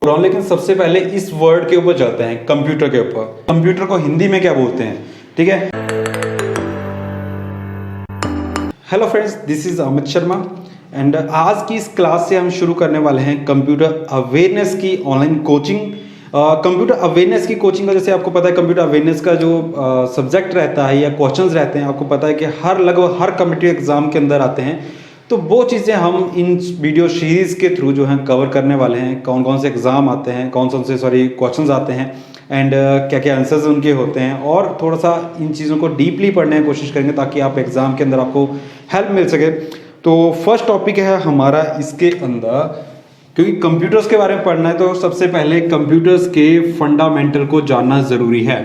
लेकिन सबसे पहले इस वर्ड के ऊपर चलते हैं, कंप्यूटर के ऊपर। कंप्यूटर को हिंदी में क्या बोलते हैं, ठीक है। Hello friends, this is Amit Sharma and आज की इस क्लास से हम शुरू करने वाले हैं कंप्यूटर अवेयरनेस की ऑनलाइन कोचिंग। कंप्यूटर अवेयरनेस की कोचिंग का जैसे आपको पता है, कंप्यूटर अवेयरनेस का जो सब्जेक्ट रहता है या क्वेश्चंस रहते हैं, आपको पता है कि लगभग हर कॉम्पिटिटिव एग्जाम के अंदर आते हैं। तो वो चीज़ें हम इन वीडियो सीरीज़ के थ्रू जो है कवर करने वाले हैं। कौन कौन से एग्ज़ाम आते हैं, कौन कौन से क्वेश्चंस आते हैं एंड क्या क्या आंसर्स उनके होते हैं, और थोड़ा सा इन चीज़ों को डीपली पढ़ने की कोशिश करेंगे ताकि आप एग्ज़ाम के अंदर आपको हेल्प मिल सके। तो फर्स्ट टॉपिक है हमारा इसके अंदर, क्योंकि कंप्यूटर्स के बारे में पढ़ना है तो सबसे पहले कंप्यूटर्स के फंडामेंटल को जानना ज़रूरी है,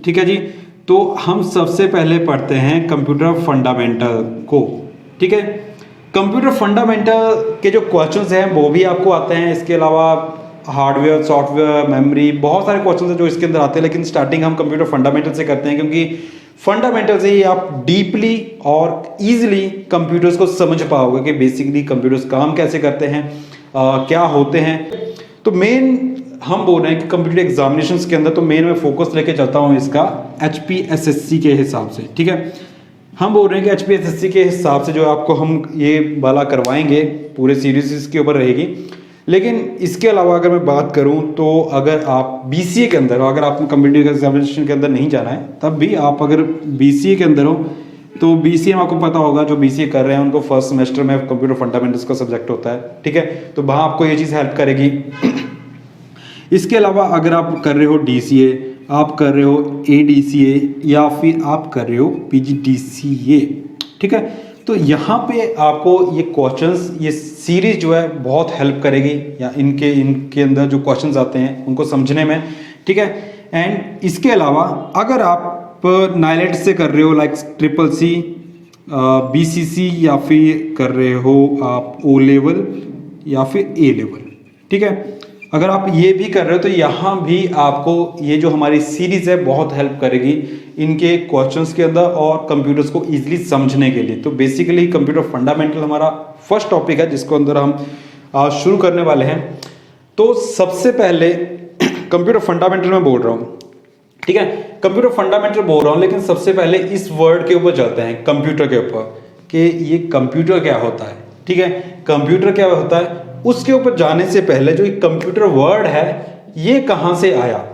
ठीक है जी। तो हम सबसे पहले पढ़ते हैं कंप्यूटर फंडामेंटल को, ठीक है। कंप्यूटर फंडामेंटल के जो क्वेश्चंस हैं वो भी आपको आते हैं। इसके अलावा हार्डवेयर, सॉफ्टवेयर, मेमोरी, बहुत सारे क्वेश्चंस हैं जो इसके अंदर आते हैं, लेकिन स्टार्टिंग हम कंप्यूटर फंडामेंटल से करते हैं, क्योंकि फंडामेंटल से ही आप डीपली और इजीली कंप्यूटर्स को समझ पाओगे कि बेसिकली कंप्यूटर्स काम कैसे करते हैं, क्या होते हैं। तो मेन हम बोल रहे हैं कि कंप्यूटर एग्जामिनेशंस के अंदर तो मेन मैं फोकस लेके चलता हूँ इसका HPSSC के हिसाब से, ठीक है। हम बोल रहे हैं कि HPSSC के हिसाब से जो आपको हम ये वाला करवाएंगे, पूरे सीरीज इसके ऊपर रहेगी। लेकिन इसके अलावा अगर मैं बात करूं तो अगर आप BCA के अंदर हो, अगर आपको कंप्यूटर एग्जामिनेशन के अंदर नहीं जाना है, तब भी आप अगर BCA के अंदर हो तो BCA में आपको पता होगा, जो BCA कर रहे हैं उनको फर्स्ट सेमेस्टर में कंप्यूटर फंडामेंटल्स का सब्जेक्ट होता है, ठीक है। तो वहाँ आपको ये चीज़ हेल्प करेगी। इसके अलावा अगर आप कर रहे हो DCA, आप कर रहे हो ADCA या फिर आप कर रहे हो PGDCA, ठीक है। तो यहाँ पे आपको ये क्वेश्चंस, ये सीरीज जो है बहुत हेल्प करेगी, या इनके अंदर जो क्वेश्चंस आते हैं उनको समझने में, ठीक है। एंड इसके अलावा अगर आप नाइलेट से कर रहे हो लाइक CCC, BCC, या फिर कर रहे हो आप O लेवल या फिर A लेवल, ठीक है। अगर आप ये भी कर रहे हो तो यहाँ भी आपको ये जो हमारी सीरीज है बहुत हेल्प करेगी इनके क्वेश्चंस के अंदर और कंप्यूटर्स को इजीली समझने के लिए। तो बेसिकली कंप्यूटर फंडामेंटल हमारा फर्स्ट टॉपिक है जिसको अंदर हम शुरू करने वाले हैं। तो सबसे पहले कंप्यूटर फंडामेंटल में बोल रहा हूँ, ठीक है। कंप्यूटर फंडामेंटल बोल रहा हूँ, लेकिन सबसे पहले इस वर्ड के ऊपर चलते हैं, कंप्यूटर के ऊपर, कि ये कंप्यूटर क्या होता है, ठीक है। कंप्यूटर क्या होता है उसके ऊपर जाने से पहले जो एक कंप्यूटर वर्ड है ये कहां से आया,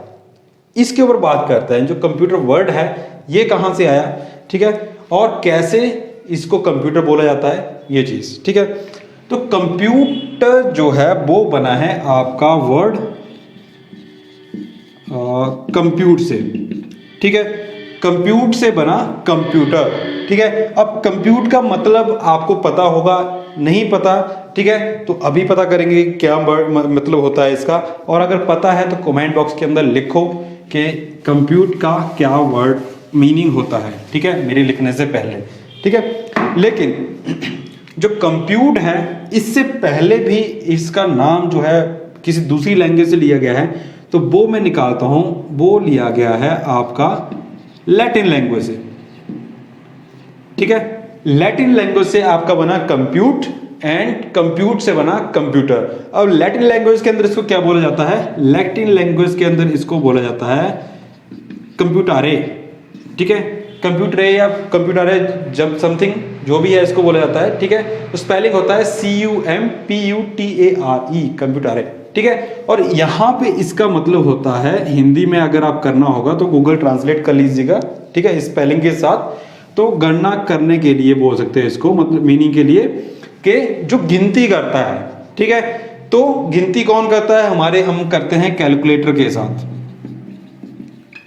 इसके ऊपर बात करते हैं। जो कंप्यूटर वर्ड है ये कहां से आया, ठीक है, और कैसे इसको कंप्यूटर बोला जाता है, ये चीज, ठीक है। तो कंप्यूटर जो है वो बना है आपका वर्ड कंप्यूट से, ठीक है। कंप्यूट से बना कंप्यूटर, ठीक है। अब कंप्यूट का मतलब आपको पता होगा, नहीं पता, ठीक है, तो अभी पता करेंगे क्या मतलब होता है इसका। और अगर पता है तो कमेंट बॉक्स के अंदर लिखो कि कंप्यूट का क्या वर्ड मीनिंग होता है, ठीक है, मेरे लिखने से पहले, ठीक है। लेकिन जो कंप्यूट है इससे पहले भी इसका नाम जो है किसी दूसरी लैंग्वेज से लिया गया है, तो वो मैं निकालता हूं, वो लिया गया है आपका लैटिन लैंग्वेज से, ठीक है। लैटिन लैंग्वेज से आपका बना कंप्यूट एंड कंप्यूट से बना कंप्यूटर। अब लैटिन लैंग्वेज के अंदर इसको क्या बोला जाता है, लैटिन लैंग्वेज के अंदर इसको बोला जाता है कंप्यूटारे, ठीक है। कंप्यूटरे या कंप्यूटारे, जब समथिंग जो भी है इसको बोला जाता है, ठीक है। तो स्पेलिंग होता है CUMPUTARE, कंप्यूटारे, ठीक है। और यहाँ पे इसका मतलब होता है, हिंदी में अगर आप करना होगा तो गूगल ट्रांसलेट कर लीजिएगा, ठीक है, स्पेलिंग के साथ। तो गणना करने के लिए बोल सकते हैं इसको, मतलब मीनिंग के लिए कि जो गिनती करता है, ठीक है। तो गिनती कौन करता है, हम करते हैं कैलकुलेटर के साथ,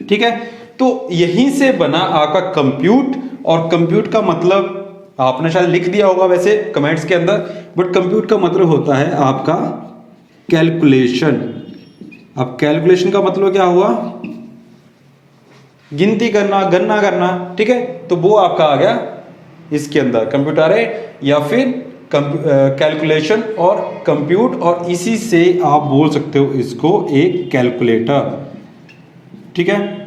ठीक है। तो यहीं से बना आपका कंप्यूट, और कंप्यूट का मतलब आपने शायद लिख दिया होगा वैसे कमेंट्स के अंदर, बट कंप्यूट का मतलब होता है आपका कैलकुलेशन। अब कैलकुलेशन का मतलब क्या हुआ, गिनती करना, गणना करना, ठीक है। तो वो आपका आ गया इसके अंदर कंप्यूटर है, या फिर कैलकुलेशन और कंप्यूट, और इसी से आप बोल सकते हो इसको एक कैलकुलेटर, ठीक है।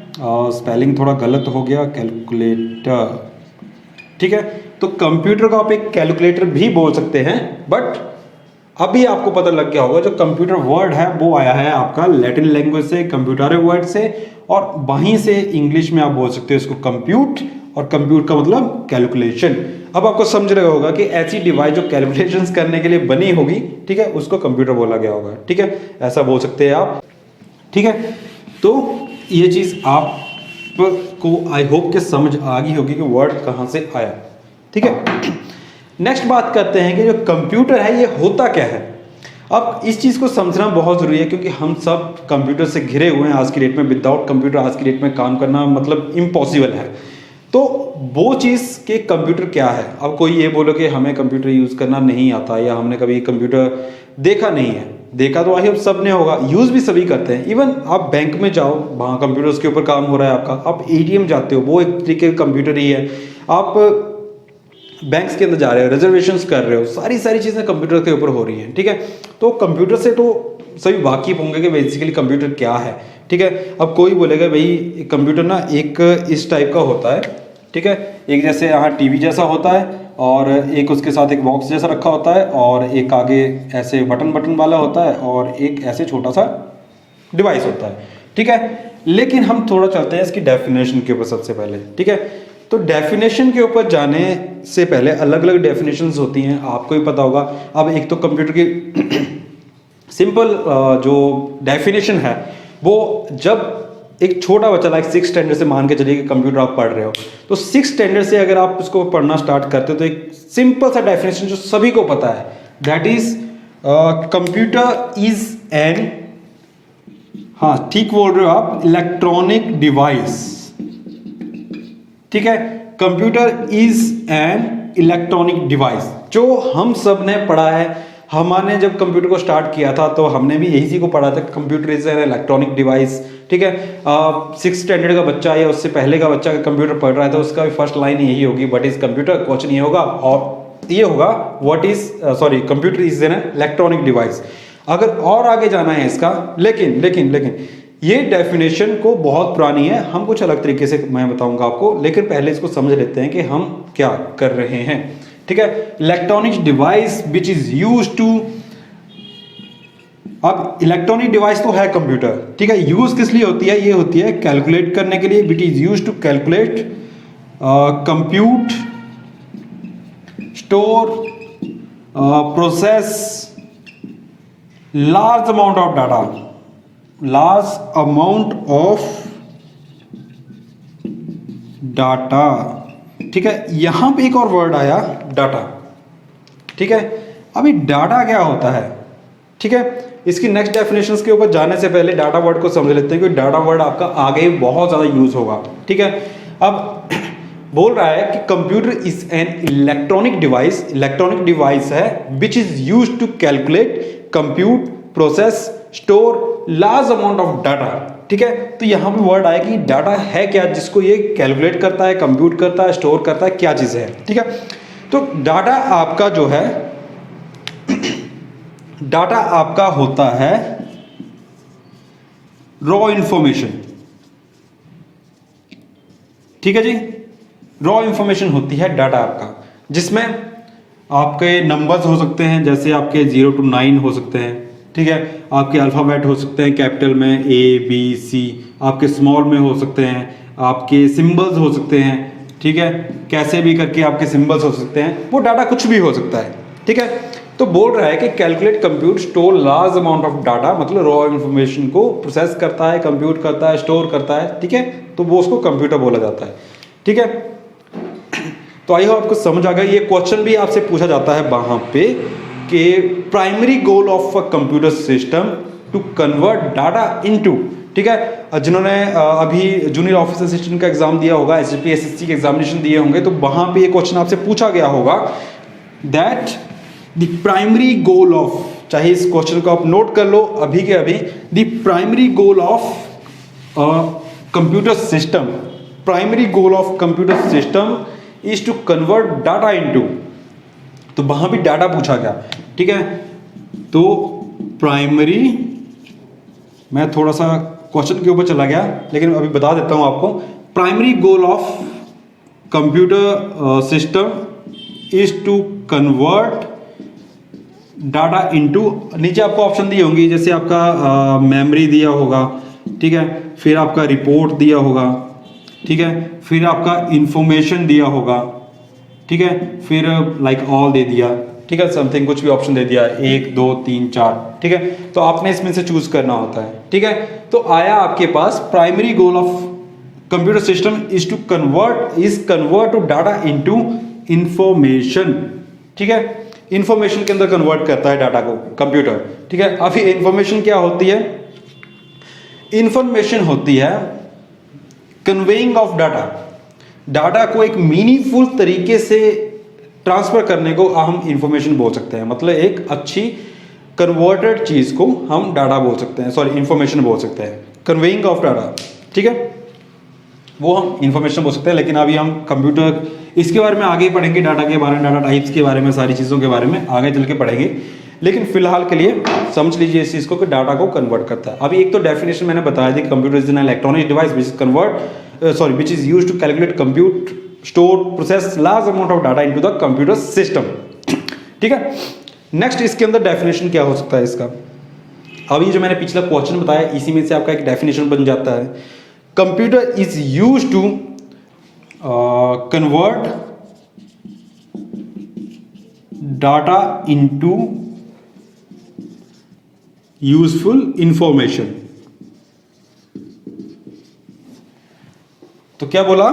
स्पेलिंग थोड़ा गलत हो गया, कैलकुलेटर, ठीक है। तो कंप्यूटर को आप एक कैलकुलेटर भी बोल सकते हैं, बट अभी आपको पता लग गया होगा जो कंप्यूटर वर्ड है वो आया है आपका लैटिन लैंग्वेज से, कंप्यूटर वर्ड से, और वहीं से इंग्लिश में आप बोल सकते हो इसको कंप्यूट, और कंप्यूट का मतलब कैलकुलेशन। अब आपको समझ रहा होगा कि ऐसी डिवाइस जो कैलकुलेशंस करने के लिए बनी होगी, ठीक है, उसको कंप्यूटर बोला गया होगा, ठीक है, ऐसा बोल सकते हैं आप, ठीक है। तो ये चीज आपको आई होप के समझ आ गई होगी कि वर्ड कहां से आया, ठीक है। नेक्स्ट बात करते हैं कि जो कंप्यूटर है ये होता क्या है। अब इस चीज़ को समझना बहुत ज़रूरी है क्योंकि हम सब कंप्यूटर से घिरे हुए हैं आज की डेट में। विदाउट कंप्यूटर आज की डेट में काम करना मतलब इम्पॉसिबल है। तो वो चीज़ के कंप्यूटर क्या है। अब कोई ये बोलो कि हमें कंप्यूटर यूज़ करना नहीं आता या हमने कभी कंप्यूटर देखा नहीं है। देखा तो आई सब ने होगा, यूज़ भी सभी करते हैं। इवन आप बैंक में जाओ, वहाँ कंप्यूटर्स के ऊपर काम हो रहा है आपका। आप एटीएम जाते हो, वो एक तरीके का कंप्यूटर ही है। आप बैंक्स के अंदर जा रहे हो, रिजर्वेशंस कर रहे हो, सारी चीज़ें कंप्यूटर के ऊपर हो रही हैं, ठीक है। तो कंप्यूटर से तो सभी वाकिफ होंगे कि बेसिकली कंप्यूटर क्या है, ठीक है। अब कोई बोलेगा भाई कंप्यूटर ना एक इस टाइप का होता है, ठीक है, एक जैसे यहाँ टीवी जैसा होता है और एक उसके साथ एक बॉक्स जैसा रखा होता है और एक आगे ऐसे बटन वाला होता है और एक ऐसे छोटा सा डिवाइस होता है, ठीक है। लेकिन हम थोड़ा चलते हैं इसकी डेफिनेशन के ऊपर सबसे पहले, ठीक है। तो डेफिनेशन के ऊपर जाने से पहले अलग अलग डेफिनेशंस होती हैं, आपको ही पता होगा। अब एक तो कंप्यूटर की सिंपल जो डेफिनेशन है वो जब एक छोटा बच्चा लाइक 6 स्टैंडर्ड से मान के चलिए कि कंप्यूटर आप पढ़ रहे हो, तो 6 स्टैंडर्ड से अगर आप इसको पढ़ना स्टार्ट करते हो तो एक सिंपल सा डेफिनेशन जो सभी को पता है, that is computer is N, हाँ ठीक बोल रहे हो आप, इलेक्ट्रॉनिक डिवाइस, ठीक है। Computer is an electronic device, जो हम सब ने पढ़ा है। हमने जब कंप्यूटर को स्टार्ट किया था तो हमने भी यही चीज को पढ़ा था, computer is an electronic device, ठीक है। 6 स्टैंडर्ड का बच्चा या उससे पहले का बच्चा कंप्यूटर पढ़ रहा है तो उसका भी फर्स्ट लाइन यही होगी, व्हाट इज कंप्यूटर। क्वेश्चन ये होगा और ये होगा what is computer is an electronic device. अगर और आगे जाना है इसका, लेकिन ये डेफिनेशन को बहुत पुरानी है, हम कुछ अलग तरीके से मैं बताऊंगा आपको, लेकिन पहले इसको समझ लेते हैं कि हम क्या कर रहे हैं, ठीक है। Electronic device which is used to, अब इलेक्ट्रॉनिक डिवाइस तो है कंप्यूटर, ठीक है। यूज किस लिए होती है, ये होती है कैलकुलेट करने के लिए, which is used to calculate, compute, store, process large amount of data, large amount of data, ठीक है। यहां पे एक और वर्ड आया डाटा, ठीक है। अभी डाटा क्या होता है, ठीक है। इसकी नेक्स्ट डेफिनेशंस के ऊपर जाने से पहले डाटा वर्ड को समझ लेते हैं, क्योंकि डाटा वर्ड आपका आगे बहुत ज्यादा यूज होगा, ठीक है। अब बोल रहा है कि computer is an electronic device, electronic device है which is used to calculate, compute, process, store large amount of data, ठीक है। तो यहां पे वर्ड आया कि डाटा है क्या, जिसको ये कैलकुलेट करता है, कंप्यूट करता है, स्टोर करता है, क्या चीज है, ठीक है। तो डाटा आपका जो है, डाटा आपका होता है रॉ इंफॉर्मेशन, ठीक है जी। रॉ इंफॉर्मेशन होती है डाटा आपका, जिसमें आपके नंबर्स हो सकते हैं, जैसे आपके 0 to 9 हो सकते हैं, ठीक है। आपके अल्फ़ाबेट हो सकते हैं कैपिटल में ABC, आपके स्मॉल में हो सकते हैं, आपके सिंबल्स हो सकते हैं, ठीक है। कैसे भी करके आपके सिंबल्स हो सकते हैं, वो डाटा कुछ भी हो सकता है, ठीक है। तो बोल रहा है कि calculate, compute, store large amount of data, मतलब रॉ इंफॉर्मेशन को प्रोसेस करता है, कंप्यूट करता है, स्टोर करता है, ठीक है। तो वो उसको कंप्यूटर बोला जाता है, ठीक है। तो आई होप आपको समझ आ गया। ये क्वेश्चन भी आपसे पूछा जाता है वहां पे कि primary goal of a computer system to convert data into, ठीक है। जिन्होंने अभी जूनियर ऑफिसर असिस्टेंट का एग्जाम दिया होगा, SPSC के एग्जामिनेशन दिए होंगे, तो वहां पे ये क्वेश्चन आपसे पूछा गया होगा that the primary goal of, चाहे इस क्वेश्चन को आप नोट कर लो अभी के अभी, the primary goal of computer system, primary goal of computer system is to convert data into, तो वहां भी डाटा पूछा गया, ठीक है। तो प्राइमरी, मैं थोड़ा सा क्वेश्चन के ऊपर चला गया लेकिन अभी बता देता हूं आपको। Primary goal of computer system is to convert data into, नीचे आपको ऑप्शन दिए होंगे जैसे आपका मेमोरी दिया होगा, ठीक है, फिर आपका रिपोर्ट दिया होगा, ठीक है, फिर आपका इंफॉर्मेशन दिया होगा, ठीक है, फिर लाइक ऑल दे दिया, ठीक है, समथिंग कुछ भी ऑप्शन दे दिया 1 2 3 4, ठीक है। तो आपने इसमें से चूज करना होता है, ठीक है। तो आया आपके पास primary goal of computer system is to convert to data into information, ठीक है। इंफॉर्मेशन के अंदर कन्वर्ट करता है डाटा को कंप्यूटर, ठीक है। अभी इंफॉर्मेशन क्या होती है? इंफॉर्मेशन होती है कन्वेइंग ऑफ डाटा, डाटा को एक मीनिंगफुल तरीके से ट्रांसफर करने को हम इंफॉर्मेशन बोल सकते हैं। मतलब एक अच्छी कन्वर्टेड चीज को हम डाटा बोल सकते हैं, सॉरी इंफॉर्मेशन बोल सकते हैं। कन्वेइंग ऑफ डाटा, ठीक है, वो हम इंफॉर्मेशन बोल सकते हैं। लेकिन अभी हम कंप्यूटर इसके बारे में आगे पढ़ेंगे, डाटा के बारे में, डाटा टाइप्स के बारे में, सारी चीज़ों के बारे में आगे चल के पढ़ेंगे। लेकिन फिलहाल के लिए समझ लीजिए इस चीज़ को कि डाटा को कन्वर्ट करता है। अभी एक तो डेफिनेशन मैंने बताया थी, computer is an electronic device which is used to calculate, compute, store, process large amount of data into the computer system, ठीक है। नेक्स्ट इसके अंदर डेफिनेशन क्या हो सकता है इसका? अभी जो मैंने पिछला क्वेश्चन बताया इसी में से आपका एक डेफिनेशन बन जाता है। Computer is used to convert data into useful information. तो क्या बोला?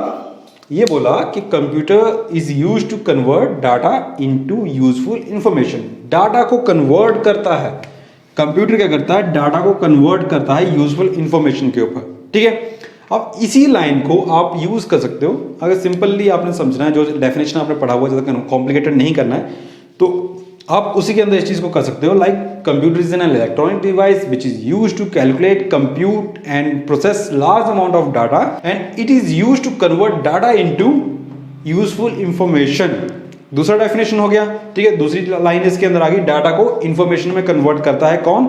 ये बोला कि computer is used to convert data into useful information. Data को कन्वर्ट करता है कंप्यूटर, क्या करता है? डाटा को कन्वर्ट करता है यूजफुल इंफॉर्मेशन के ऊपर, ठीक है। अब इसी लाइन को आप यूज कर सकते हो, अगर सिंपली आपने समझना है, जो डेफिनेशन आपने पढ़ा हुआ, ज़्यादा कॉम्प्लिकेटेड नहीं करना है, तो आप उसी के अंदर इस चीज को कर सकते हो। Like computer is an electronic device which is used to calculate, compute and process large amount of data and it is used to convert data into useful information. दूसरा डेफिनेशन हो गया, ठीक है। दूसरी लाइन इसके अंदर आ गई, डाटा को इंफॉर्मेशन में कन्वर्ट करता है कौन?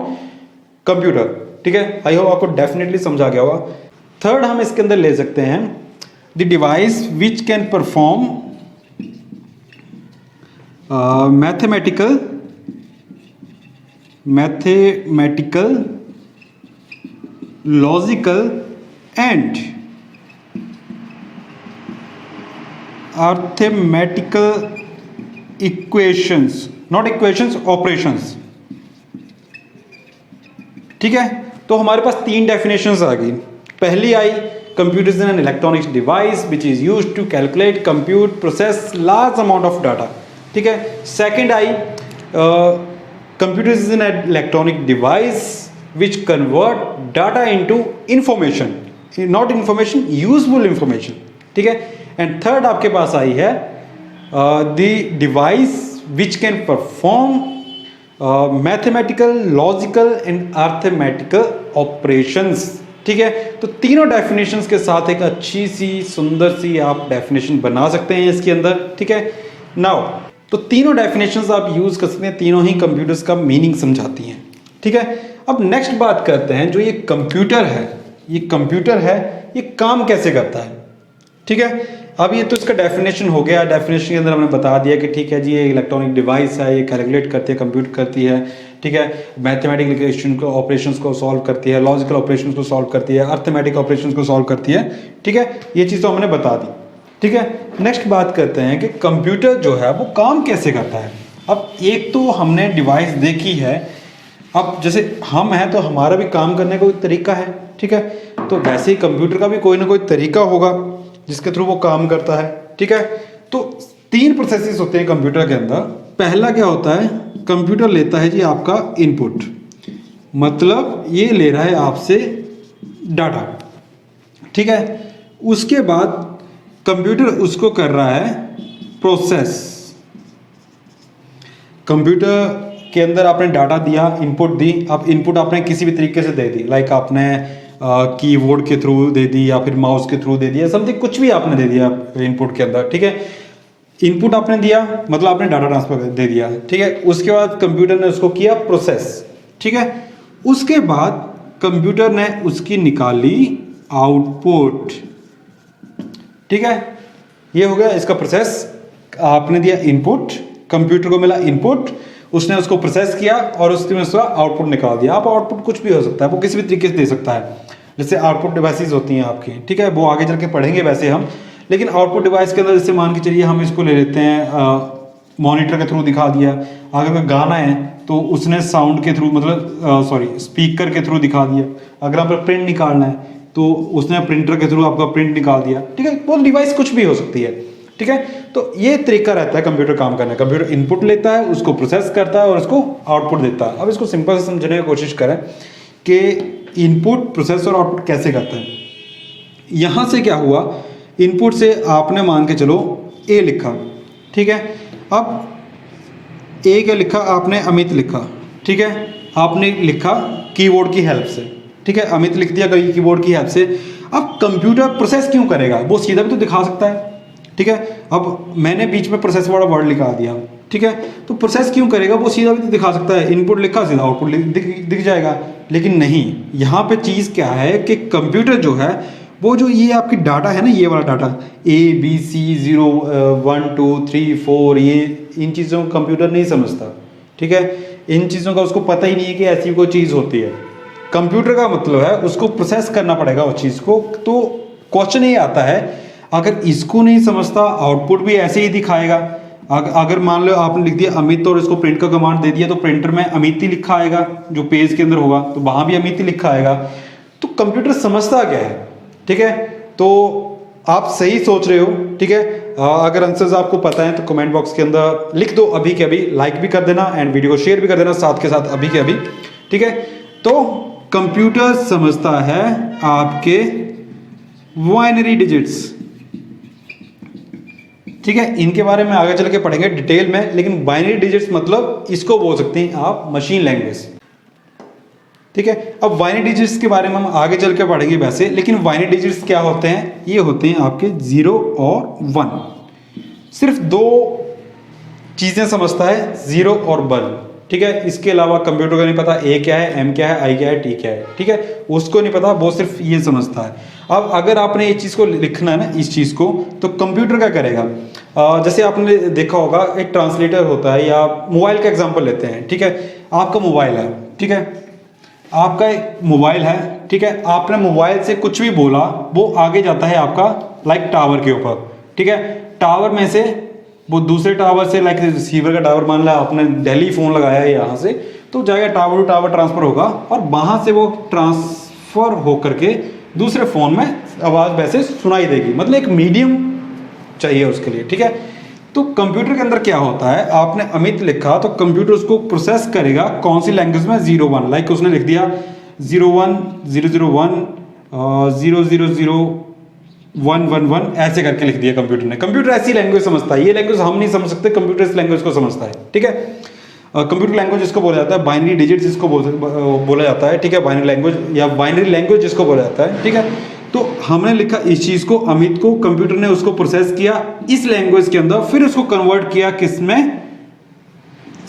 कंप्यूटर, ठीक है। आई होप आपको डेफिनेटली समझा गया होगा। थर्ड हम इसके अंदर ले सकते हैं the device which can perform mathematical logical and arithmetical equations, not equations, operations, ठीक है। तो हमारे पास तीन डेफिनेशंस आ गई। पहली आई, computer is an electronic device which is used to calculate, compute, process large amount of data, ठीक है। सेकंड आई, computer is an electronic device which convert data into information, not information, useful information, ठीक है। And third आपके पास आई है the device which can perform mathematical, logical and arithmetical operations, ठीक है। तो तीनों डेफिनेशंस के साथ एक अच्छी सी सुंदर सी आप डेफिनेशन बना सकते हैं इसके अंदर, ठीक है। नाउ तो तीनों डेफिनेशंस आप यूज कर सकते हैं, तीनों ही कंप्यूटर्स का मीनिंग समझाती हैं, ठीक है। अब नेक्स्ट बात करते हैं, जो ये कंप्यूटर है, ये काम कैसे करता है, ठीक है। अब ये तो इसका डेफिनेशन हो गया। डेफिनेशन के अंदर हमने बता दिया कि ठीक है जी, ये इलेक्ट्रॉनिक डिवाइस है, ये कैलकुलेट करती है, कंप्यूट करती है, ठीक है, मैथमेटिकल इक्वेशन को, ऑपरेशंस को सॉल्व करती है, लॉजिकल ऑपरेशंस को सॉल्व करती है, अर्थमेटिक ऑपरेशंस को सॉल्व करती है, ठीक है। ये चीज़ तो हमने बता दी, ठीक है। नेक्स्ट बात करते हैं कि कंप्यूटर जो है वो काम कैसे करता है। अब एक तो हमने डिवाइस देखी है, अब जैसे हम हैं तो हमारा भी काम करने का कोई तरीका है, ठीक है। तो वैसे ही कंप्यूटर का भी कोई ना कोई तरीका होगा जिसके थ्रू वो काम करता है, ठीक है। तो तीन प्रोसेसेस होते हैं कंप्यूटर के अंदर। पहला क्या होता है, कंप्यूटर लेता है जी आपका इनपुट, मतलब ये ले रहा है आपसे डाटा, ठीक है। उसके बाद कंप्यूटर उसको कर रहा है प्रोसेस। कंप्यूटर के अंदर आपने डाटा दिया, इनपुट दी, अब इनपुट आपने किसी भी तरीके से दे दी, लाइक आपने कीबोर्ड के थ्रू दे दी या फिर माउस के थ्रू दे दिया, समथिंग कुछ भी आपने दे दिया इनपुट के अंदर, ठीक है। इनपुट आपने दिया मतलब आपने डाटा ट्रांसफर दे दिया, ठीक है। उसके बाद कंप्यूटर ने उसको किया प्रोसेस, ठीक है। उसके बाद कंप्यूटर ने उसकी निकाली आउटपुट, ठीक है। ये हो गया इसका प्रोसेस। आपने दिया इनपुट, कंप्यूटर को मिला इनपुट, उसने उसको प्रोसेस किया और उसमें उसका आउटपुट निकाल दिया। आप आउटपुट कुछ भी हो सकता है, वो किसी भी तरीके से दे सकता है। जैसे आउटपुट डिवाइसेस होती हैं आपकी, ठीक है, वो आगे चल के पढ़ेंगे वैसे हम। लेकिन आउटपुट डिवाइस के अंदर जैसे मान के चलिए हम इसको ले लेते हैं, मॉनिटर के थ्रू दिखा दिया। अगर कोई गाना है तो उसने साउंड के थ्रू मतलब स्पीकर के थ्रू दिखा दिया। अगर आपको प्रिंट निकालना है तो उसने प्रिंटर के थ्रू आपका प्रिंट निकाल दिया, ठीक है। वो डिवाइस कुछ भी हो सकती है, ठीक है। तो ये तरीका रहता है कंप्यूटर काम करने का। कंप्यूटर इनपुट लेता है, उसको प्रोसेस करता है और उसको आउटपुट देता है। अब इसको सिंपल से समझने की कोशिश करें कि इनपुट, प्रोसेस और आउटपुट कैसे करता है। यहाँ से क्या हुआ, इनपुट से आपने मान के चलो ए लिखा, ठीक है। अब ए क्या लिखा आपने, अमित लिखा, ठीक है। आपने लिखा कीबोर्ड की हेल्प से, ठीक है, अमित लिख दिया कीबोर्ड की हेल्प से। अब कंप्यूटर प्रोसेस क्यों करेगा, वो सीधा भी तो दिखा सकता है, ठीक है। अब मैंने बीच में प्रोसेस वाला वर्ड लिखा दिया, ठीक है, तो प्रोसेस क्यों करेगा, वो सीधा भी तो दिखा सकता है। इनपुट लिखा, सीधा आउटपुट दिख जाएगा। लेकिन नहीं, यहाँ पे चीज़ क्या है कि कंप्यूटर जो है वो जो ये आपकी डाटा है ना, ये वाला डाटा ABC 0 1 2 3 4, ये इन चीज़ों को कंप्यूटर नहीं समझता, ठीक है। इन चीज़ों का उसको पता ही नहीं है कि ऐसी कोई चीज़ होती है। कंप्यूटर का मतलब है उसको प्रोसेस करना पड़ेगा उस चीज़ को। तो क्वेश्चन ये आता है, अगर इसको नहीं समझता आउटपुट भी ऐसे ही दिखाएगा। अगर मान लो आपने लिख दिया अमित और इसको प्रिंट का कमांड दे दिया, तो प्रिंटर में अमित ही लिखा आएगा, जो पेज के अंदर होगा तो वहाँ भी अमित ही लिखा आएगा। तो कंप्यूटर समझता क्या है, ठीक है। तो आप सही सोच रहे हो, ठीक है। अगर आंसर्स आपको पता है तो कमेंट बॉक्स के अंदर लिख दो अभी के अभी, लाइक भी कर देना एंड वीडियो को शेयर भी कर देना साथ के साथ अभी के अभी, ठीक है। तो कंप्यूटर समझता है आपके बाइनरी डिजिट्स, ठीक है। इनके बारे में आगे चल के पढ़ेंगे डिटेल में। लेकिन बाइनरी डिजिट्स मतलब इसको बोल सकते हैं आप मशीन लैंग्वेज, ठीक है। अब बाइनरी डिजिट्स के बारे में हम आगे चल के पढ़ेंगे वैसे। लेकिन बाइनरी डिजिट्स क्या होते हैं, ये होते हैं आपके 0 और 1। सिर्फ दो चीजें समझता है, 0 और 1, ठीक है। इसके अलावा कंप्यूटर को नहीं पता ए क्या है, एम क्या है, आई क्या है, टी क्या है, ठीक है। उसको नहीं पता, वो सिर्फ ये समझता है। अब अगर आपने ये चीज़ को लिखना है ना, इस चीज़ को, तो कंप्यूटर क्या करेगा, जैसे आपने देखा होगा एक ट्रांसलेटर होता है, या मोबाइल का एग्जांपल लेते हैं, ठीक है। आपका मोबाइल है, ठीक है, आपका एक मोबाइल है, ठीक है। आपने मोबाइल से कुछ भी बोला, वो आगे जाता है आपका लाइक टावर के ऊपर, ठीक है। टावर में से वो दूसरे टावर से, लाइक रिसीवर का टावर मान लिया आपने, दिल्ली फ़ोन लगाया है यहाँ से, तो जाएगा टावर टू टावर ट्रांसफ़र होगा, और वहाँ से वो ट्रांसफ़र होकर के दूसरे फ़ोन में आवाज़ वैसे सुनाई देगी। मतलब एक मीडियम चाहिए उसके लिए, ठीक है। तो कंप्यूटर के अंदर क्या होता है, आपने अमित लिखा तो कंप्यूटर उसको प्रोसेस करेगा कौन सी लैंग्वेज में, 01, लाइक उसने लिख दिया 01 001 000 111 ऐसे करके लिख दिया कंप्यूटर ने। कंप्यूटर ऐसी लैंग्वेज समझता है, ये लैंग्वेज हम नहीं समझ सकते, कंप्यूटर इस लैंग्वेज को समझता है, ठीक है। कंप्यूटर लैंग्वेज जिसको बोला जाता है, बाइनरी डिजिट्स जिसको बोला जाता है, ठीक है, बाइनरी लैंग्वेज या बाइनरी लैंग्वेज जिसको बोला जाता है, ठीक है। तो हमने लिखा इस चीज को, अमित को, कंप्यूटर ने उसको प्रोसेस किया इस लैंग्वेज के अंदर, फिर उसको कन्वर्ट किया किसमें,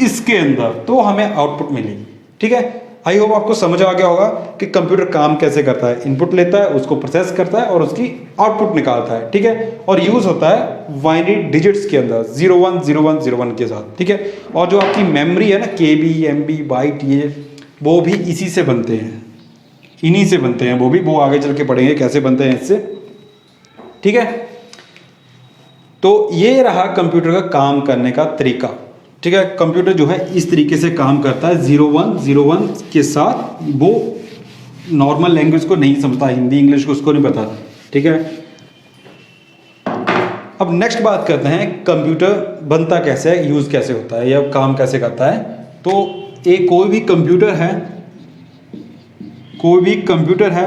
इसके अंदर, तो हमें आउटपुट मिली, ठीक है। आई होप आपको समझ आ गया होगा कि कंप्यूटर काम कैसे करता है। इनपुट लेता है, उसको प्रोसेस करता है और उसकी आउटपुट निकालता है, ठीक है। और यूज होता है बाइनरी डिजिट्स के अंदर 010101 के साथ, ठीक है। और जो आपकी मेमोरी है ना, KB MB बाइट, ये वो भी इसी से बनते हैं, इन्हीं से बनते हैं वो भी। वो आगे चल के पढ़ेंगे कैसे बनते हैं इससे, ठीक है। तो ये रहा कंप्यूटर का काम करने का तरीका, ठीक है। कंप्यूटर जो है इस तरीके से काम करता है 0101 के साथ। वो नॉर्मल लैंग्वेज को नहीं समझता, हिंदी इंग्लिश को उसको नहीं पता, ठीक है। अब नेक्स्ट बात करते हैं कंप्यूटर बनता कैसे है, यूज कैसे होता है या काम कैसे करता है। तो एक कोई भी कंप्यूटर है,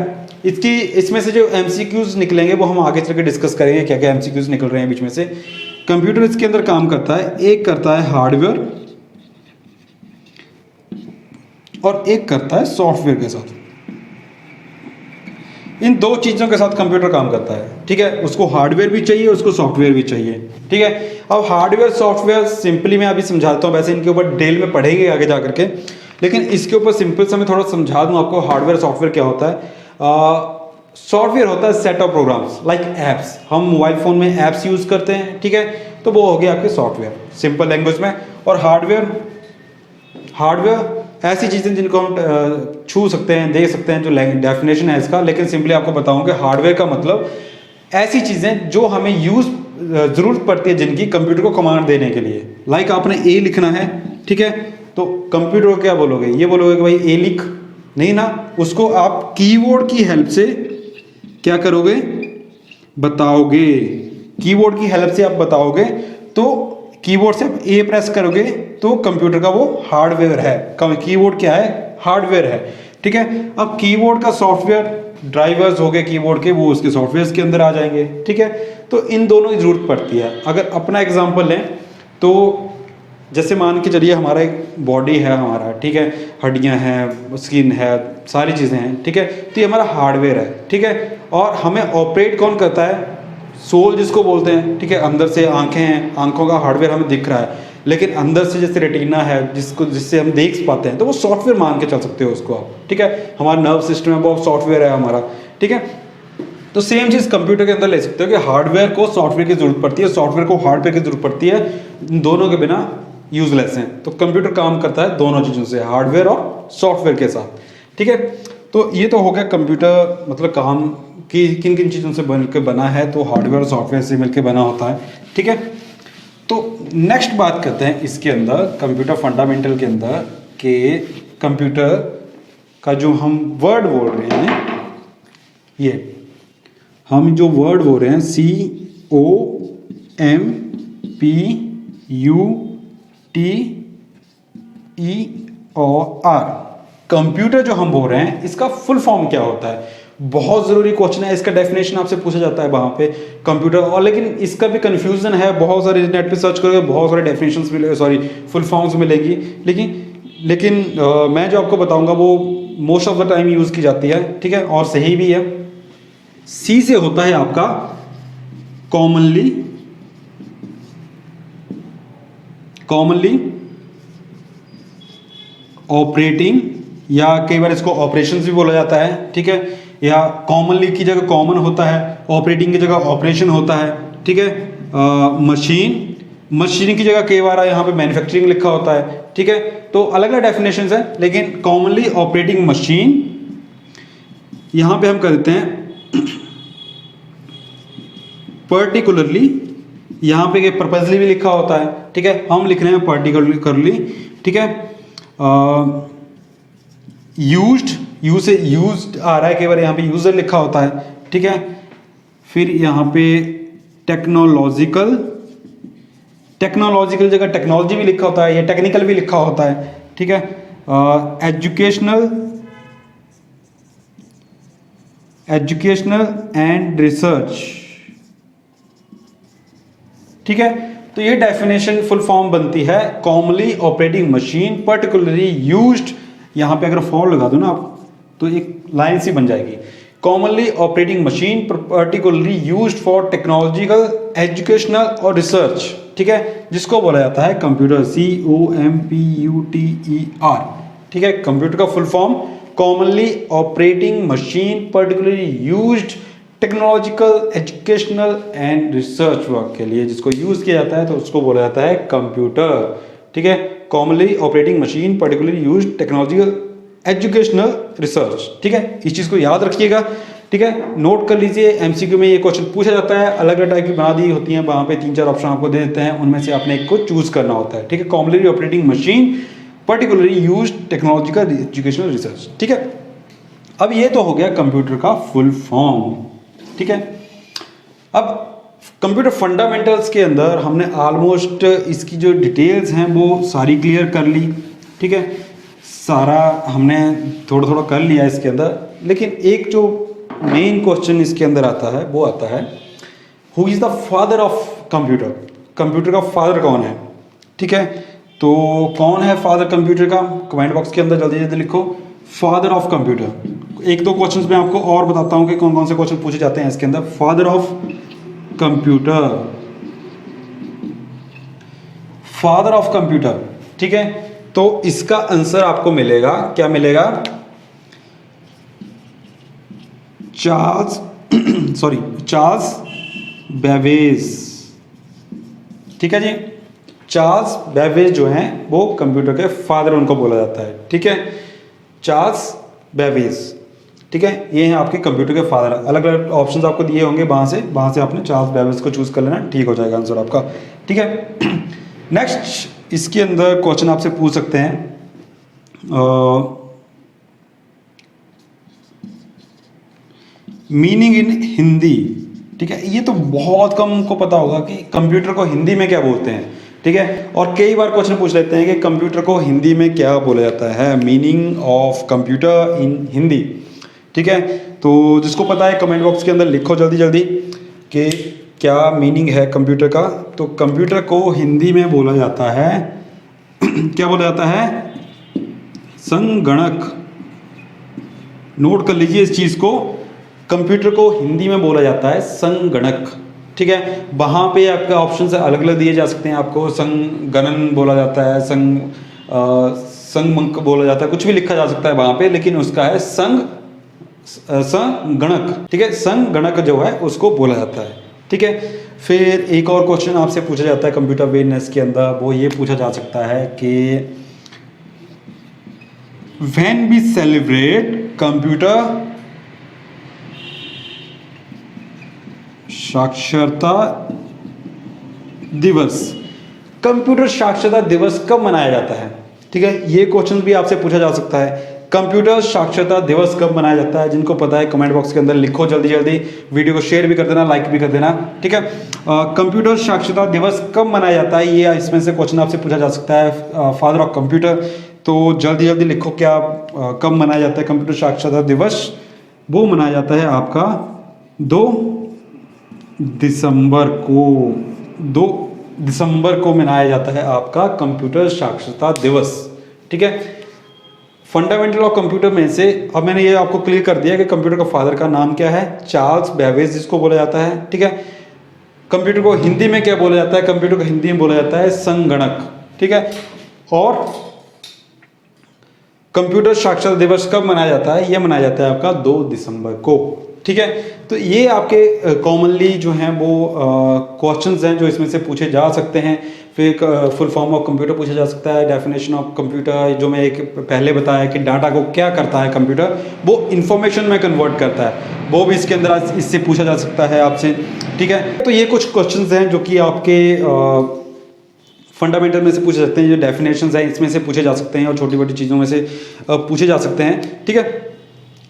इसमें से जो MCQs निकलेंगे वो हम आगे चल के डिस्कस करेंगे, क्या क्या MCQs निकल रहे हैं बीच में से। कंप्यूटर इसके अंदर काम करता है, एक करता है हार्डवेयर और एक करता है सॉफ्टवेयर के साथ। इन दो चीजों के साथ कंप्यूटर काम करता है, ठीक है। उसको हार्डवेयर भी चाहिए, उसको सॉफ्टवेयर भी चाहिए, ठीक है। अब हार्डवेयर सॉफ्टवेयर सिंपली मैं अभी समझाता हूँ, वैसे इनके ऊपर डिटेल में पढ़ेंगे आगे जा करके, लेकिन इसके ऊपर सिंपल से मैं थोड़ा समझा दूं आपको हार्डवेयर सॉफ्टवेयर क्या होता है। सॉफ्टवेयर होता है set of programs like apps. हम मोबाइल फोन में एप्स यूज करते हैं, ठीक है, तो वो हो गया आपके सॉफ्टवेयर सिंपल लैंग्वेज में। और हार्डवेयर हार्डवेयर ऐसी चीज़ें जिनको हम छू सकते हैं, देख सकते हैं, जो डेफिनेशन है इसका, लेकिन सिंपली आपको बताऊं कि हार्डवेयर का मतलब ऐसी चीज़ें जो हमें यूज़ ज़रूरत पड़ती है जिनकी कंप्यूटर को कमांड देने के लिए। लाइक आपने ए लिखना है, ठीक है, तो कंप्यूटर को क्या बोलोगे, ये बोलोगे कि भाई ए लिख, नहीं ना, उसको आप कीबोर्ड की हेल्प से क्या करोगे, बताओगे, कीबोर्ड की हेल्प से आप बताओगे। तो कीबोर्ड से आप ए प्रेस करोगे तो कंप्यूटर का वो हार्डवेयर है, कीबोर्ड क्या है, हार्डवेयर है, ठीक है। अब कीबोर्ड का सॉफ्टवेयर, ड्राइवर्स हो गए कीबोर्ड के, वो उसके सॉफ्टवेयर के अंदर आ जाएंगे, ठीक है। तो इन दोनों की जरूरत पड़ती है। अगर अपना एग्जांपल लें तो जैसे मान के चलिए हमारा एक बॉडी है हमारा, ठीक है, हड्डियां हैं, स्किन है, सारी चीज़ें हैं, ठीक है, तो ये हमारा हार्डवेयर है, ठीक है। और हमें ऑपरेट कौन करता है, सोल जिसको बोलते हैं, ठीक है। अंदर से आंखें हैं, आंखों का हार्डवेयर हमें दिख रहा है, लेकिन अंदर से जैसे रेटिना है जिससे हम देख पाते हैं, तो वो सॉफ्टवेयर मान के चल सकते हो उसको आप, ठीक है। हमारा नर्व सिस्टम है वो सॉफ्टवेयर है हमारा, ठीक है। तो सेम चीज़ कंप्यूटर के अंदर ले सकते हो कि हार्डवेयर को सॉफ्टवेयर की जरूरत पड़ती है, सॉफ्टवेयर को हार्डवेयर की जरूरत पड़ती है, दोनों के बिना यूजलेस हैं। तो कंप्यूटर काम करता है दोनों चीज़ों से, हार्डवेयर और सॉफ्टवेयर के साथ, ठीक है। तो ये तो हो गया कंप्यूटर मतलब काम कि किन किन चीज़ों से मिलकर बना है, तो हार्डवेयर और सॉफ्टवेयर से मिलकर बना होता है, ठीक है। तो नेक्स्ट बात करते हैं इसके अंदर कंप्यूटर फंडामेंटल के अंदर कि कंप्यूटर का जो हम वर्ड बोल रहे हैं, ये हम जो वर्ड बोल रहे हैं COMPUTER, कंप्यूटर जो हम बोल रहे हैं इसका फुल फॉर्म क्या होता है। बहुत ज़रूरी क्वेश्चन है, इसका डेफिनेशन आपसे पूछा जाता है वहाँ पे कंप्यूटर, और लेकिन इसका भी कंफ्यूजन है, बहुत सारे नेट पे सर्च करोगे बहुत सारे डेफिनेशंस मिलेंगे, सॉरी फुल फॉर्म्स मिलेगी, लेकिन मैं जो आपको बताऊंगा वो most of the time use की जाती है, ठीक है, और सही भी है। सी से होता है आपका कॉमनली ऑपरेटिंग, या कई बार इसको ऑपरेशंस भी बोला जाता है, ठीक है, या कॉमनली की जगह कॉमन होता है, ऑपरेटिंग की जगह ऑपरेशन होता है, ठीक है। मशीन की जगह कई बार यहाँ पे मैन्युफैक्चरिंग लिखा होता है, ठीक है। तो अलग अलग डेफिनेशंस है, लेकिन कॉमनली ऑपरेटिंग मशीन यहाँ पे हम कर देते हैं पर्टिकुलरली, यहाँ पे पर्पजली भी लिखा होता है, ठीक है, हम लिख रहे हैं पर्टिकुलरली, ठीक है। यूज्ड, यू से यूज्ड आ रहा है, कई बार यहाँ पे यूजर लिखा होता है, ठीक है। फिर यहाँ पे टेक्नोलॉजिकल जगह टेक्नोलॉजी भी लिखा होता है, या टेक्निकल भी लिखा होता है, ठीक है। एजुकेशनल एंड रिसर्च, ठीक है। तो ये डेफिनेशन फुल फॉर्म बनती है commonly operating machine particularly used, यहां पे अगर फॉर लगा दो ना आप तो एक लाइन सी बन जाएगी, commonly operating machine particularly used for technological, educational और रिसर्च, ठीक है, जिसको बोला जाता है कंप्यूटर, COMPUTER, ठीक है। कंप्यूटर का full form commonly operating machine particularly used technological, educational and research work के लिए जिसको यूज किया जाता है, तो उसको बोला जाता है कंप्यूटर, ठीक है। Commonly operating machine particularly used technological, educational, research, ठीक है। इस चीज को याद रखिएगा, ठीक है, नोट कर लीजिए। एमसीक्यू में ये क्वेश्चन पूछा जाता है, अलग अलग टाइप की बना दी होती हैं, वहां पे 3-4 ऑप्शन आपको दे देते हैं, उनमें से आपने एक को चूज करना होता है, ठीक है। Commonly operating machine particularly used technological, educational, research, ठीक है। अब ये तो हो गया कंप्यूटर का फुल फॉर्म, ठीक है। अब कंप्यूटर फंडामेंटल्स के अंदर हमने ऑलमोस्ट इसकी जो डिटेल्स हैं वो सारी क्लियर कर ली, ठीक है, सारा हमने थोड़ा थोड़ा कर लिया इसके अंदर। लेकिन एक जो मेन क्वेश्चन इसके अंदर आता है वो आता है, who is the father of computer, computer का फादर कौन है, ठीक है। तो कौन है फादर कंप्यूटर का, कमेंट बॉक्स के अंदर जल्दी जल्दी लिखो, फादर ऑफ कंप्यूटर। एक दो क्वेश्चंस मैं आपको और बताता हूं कि कौन कौन से क्वेश्चन पूछे जाते हैं इसके अंदर। Father of computer, father of computer, ठीक है। तो इसका आंसर आपको मिलेगा, क्या मिलेगा, चार्ल्स बेबेज, ठीक है जी, चार्ल्स बेबेज जो हैं वो कंप्यूटर के फादर उनको बोला जाता है। ठीक है, चार्ल्स बेबेज, ठीक है, ये हैं आपके कंप्यूटर के फादर। अलग अलग ऑप्शंस आपको दिए होंगे, वहाँ से आपने चार्ल्स बेबेज को चूज कर लेना, ठीक हो जाएगा आंसर आपका। ठीक है, नेक्स्ट इसके अंदर क्वेश्चन आपसे पूछ सकते हैं, मीनिंग इन हिंदी। ठीक है, ये तो बहुत कम को पता होगा कि कंप्यूटर को हिंदी में क्या बोलते हैं। ठीक है, और कई बार क्वेश्चन पूछ लेते हैं कि कंप्यूटर को हिंदी में क्या बोला जाता है, मीनिंग ऑफ कंप्यूटर इन हिंदी। ठीक है, तो जिसको पता है कमेंट बॉक्स के अंदर लिखो जल्दी जल्दी कि क्या मीनिंग है कंप्यूटर का। तो कंप्यूटर को हिंदी में बोला जाता है क्या बोला जाता है, संगणक। नोट कर लीजिए इस चीज को, कंप्यूटर को हिंदी में बोला जाता है संगणक। ठीक है, वहाँ पे आपके ऑप्शन अलग अलग दिए जा सकते हैं, आपको संगणन बोला जाता है, संगमक बोला जाता है, कुछ भी लिखा जा सकता है वहाँ पे, लेकिन उसका है संगणक। ठीक है, संगणक जो है उसको बोला जाता है। ठीक है, फिर एक और क्वेश्चन आपसे पूछा जाता है कंप्यूटर अवेयरनेस के अंदर, वो ये पूछा जा सकता है कि व्हेन वी सेलिब्रेट कंप्यूटर साक्षरता दिवस, कंप्यूटर साक्षरता दिवस कब मनाया जाता है। ठीक है, ये क्वेश्चन भी आपसे पूछा जा सकता है, कंप्यूटर साक्षरता दिवस कब मनाया जाता है। जिनको पता है कमेंट बॉक्स के अंदर लिखो जल्दी जल्दी, वीडियो को शेयर भी कर देना, लाइक भी कर देना। ठीक है, कंप्यूटर साक्षरता दिवस कब मनाया जाता है, ये इसमें से क्वेश्चन आपसे पूछा जा सकता है, फादर ऑफ कंप्यूटर। तो जल्दी जल्दी लिखो क्या कब मनाया जाता है कंप्यूटर साक्षरता दिवस। वो मनाया जाता है आपका 2 दिसंबर को मनाया जाता है आपका कंप्यूटर साक्षरता दिवस। ठीक है, फंडामेंटल ऑफ कंप्यूटर में से अब मैंने ये आपको क्लियर कर दिया कि कंप्यूटर का फादर का नाम क्या है, चार्ल्स बेबेज जिसको बोला जाता है। ठीक है, कंप्यूटर को हिंदी में क्या बोला जाता है, कंप्यूटर को हिंदी में बोला जाता है संगणक। ठीक है, और कंप्यूटर साक्षरता दिवस कब मनाया जाता है, यह मनाया जाता है आपका 2 दिसंबर को। ठीक है, तो ये आपके कॉमनली जो हैं वो क्वेश्चंस हैं जो इसमें से पूछे जा सकते हैं। फिर फुल फॉर्म ऑफ कंप्यूटर पूछा जा सकता है, डेफिनेशन ऑफ कंप्यूटर जो मैं एक पहले बताया कि डाटा को क्या करता है कंप्यूटर, वो इंफॉर्मेशन में कन्वर्ट करता है, वो भी इसके अंदर इससे पूछा जा सकता है आपसे। ठीक है, तो ये कुछ क्वेश्चंस हैं जो कि आपके फंडामेंटल में से पूछे जाते हैं, जो डेफिनेशंस हैं इसमें से पूछे जा सकते हैं और छोटी छोटी चीज़ों में से पूछे जा सकते हैं। ठीक है,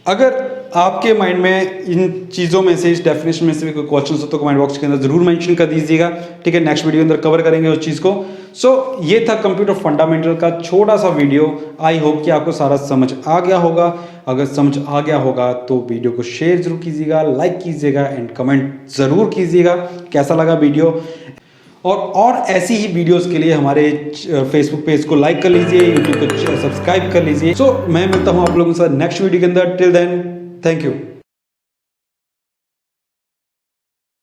अगर आपके माइंड में इन चीज़ों में से, इस डेफिनेशन में से भी कोई क्वेश्चन हो तो कमेंट बॉक्स के अंदर जरूर मेंशन कर दीजिएगा। ठीक है, नेक्स्ट वीडियो के अंदर कवर करेंगे उस चीज़ को। सो ये था कंप्यूटर फंडामेंटल का छोटा सा वीडियो। आई होप कि आपको सारा समझ आ गया होगा। अगर समझ आ गया होगा तो वीडियो को शेयर जरूर कीजिएगा, लाइक कीजिएगा एंड कमेंट ज़रूर कीजिएगा कैसा लगा वीडियो। और ऐसी ही वीडियोस के लिए हमारे फेसबुक पेज को लाइक कर लीजिए, यूट्यूब को सब्सक्राइब कर लीजिए। सो मैं मिलता हूँ आप लोगों के साथ नेक्स्ट वीडियो के अंदर। Till then, thank you.